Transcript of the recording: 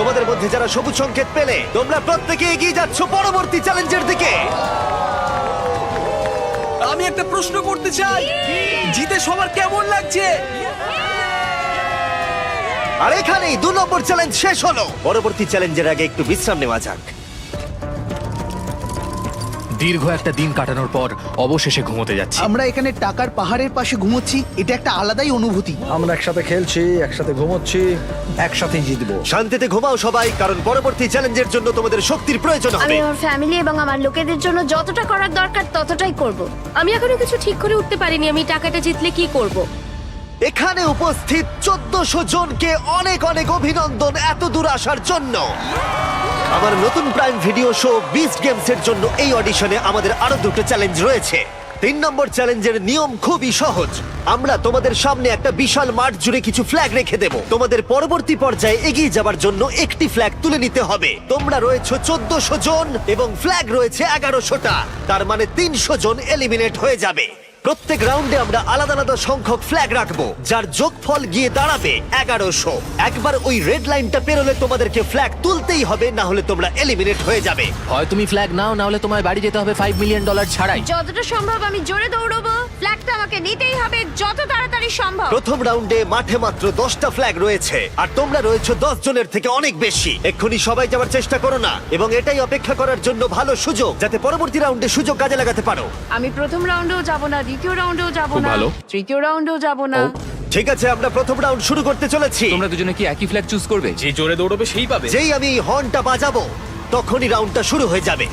তোমাদের মধ্যে যারা সবুজ সংকেত পেলে তোমরা প্রত্যেকে এগিয়ে যাচ্ছ পরবর্তী চ্যালেঞ্জের দিকে। আমি একটা প্রশ্ন করতে চাই, জিতে সবার কেমন লাগছে? আর এখানেই 2 নম্বর চ্যালেঞ্জ শেষ হলো। পরবর্তী চ্যালেঞ্জের আগে একটু বিশ্রাম নেওয়া যাক। দীর্ঘ একটা দিন কাটানোর পর অবশেষে ঘুমোতে যাচ্ছি। আমরা এখানে টাকার পাহাড়ের পাশে ঘুমোচ্ছি, এটা একটা আলাদাই অনুভূতি। আমরা একসাথে খেলছি, একসাথে ঘুমোচ্ছি, একসাথেই জিতবো। শান্তিতে ঘুমাও সবাই, কারণ পরবর্তী চ্যালেঞ্জের জন্য তোমাদের শক্তির প্রয়োজন আমি হবে। আমার ফ্যামিলি এবং আমার লোকেদের জন্য যতটা করার দরকার ততটাই করব। আমি এখনো কিছু ঠিক করে উঠতে পারিনি আমি টাকাটা জিতলে কি করব। এখানে উপস্থিত 1400 জনকে অনেক অনেক অভিনন্দন এত দূর আসার জন্য। আমার নতুন প্রাইম ভিডিও শো বিস্ট গেমসের জন্য এই অডিশনে আমাদের আরো 2টো চ্যালেঞ্জ রয়েছে। 3 নম্বর চ্যালেঞ্জের নিয়ম খুবই সহজ। আমরা তোমাদের সামনে একটা বিশাল মাঠ জুড়ে কিছু ফ্ল্যাগ রেখে দেব। তোমাদের পরবর্তী পর্যায়ে এগিয়ে যাবার জন্য একটি ফ্ল্যাগ তুলে নিতে হবে। তোমরা রয়েছে 1400 জন এবং ফ্ল্যাগ রয়েছে 1100টা। তার মানে 300 জন এলিমিনেট হয়ে যাবে। প্রত্যেক রাউন্ডে আমরা আলাদা আলাদা সংখ্যক ফ্ল্যাগ রাখবো, যার যোগফল গিয়ে দাঁড়াবে 1100। একবার ওই রেড লাইনটা পেরোলে তোমাদেরকে ফ্ল্যাগ তুলতেই হবে, না হলে তোমরা এলিমিনেট হয়ে যাবে। হয় তুমি ফ্ল্যাগ নাও, না হলে তোমায় বাড়ি যেতে হবে $5 মিলিয়ন ছাড়াই। যতটা সম্ভব আমি জোরে দৌড়বো। ফ্ল্যাগটা আমাকে নিতেই হবে যত তাড়াতাড়ি সম্ভব। প্রথম রাউন্ডে মাঠে মাত্র 10টা ফ্ল্যাগ রয়েছে, আর তোমরা রয়েছে 10 জনের থেকে অনেক বেশি। এক্ষুনি সবাই যাওয়ার চেষ্টা করো না, এবং এটাই অপেক্ষা করার জন্য ভালো সুযোগ, যাতে পরবর্তী রাউন্ডে সুযোগ কাজে লাগাতে পারো। আমি প্রথম রাউন্ডেও যাব না, দ্বিতীয় রাউন্ডেও যাব খুব না, ভালো। তৃতীয় রাউন্ডেও যাব না। ঠিক আছে, আমরা প্রথম রাউন্ড শুরু করতে চলেছি। তোমরা দুজনে কি একই ফ্ল্যাগ চুজ করবে? যে জোরে দৌড়বে সেই পাবে। যেই আমি এই হর্নটা বাজাবো তখনই রাউন্ডটা শুরু হয়ে যাবে।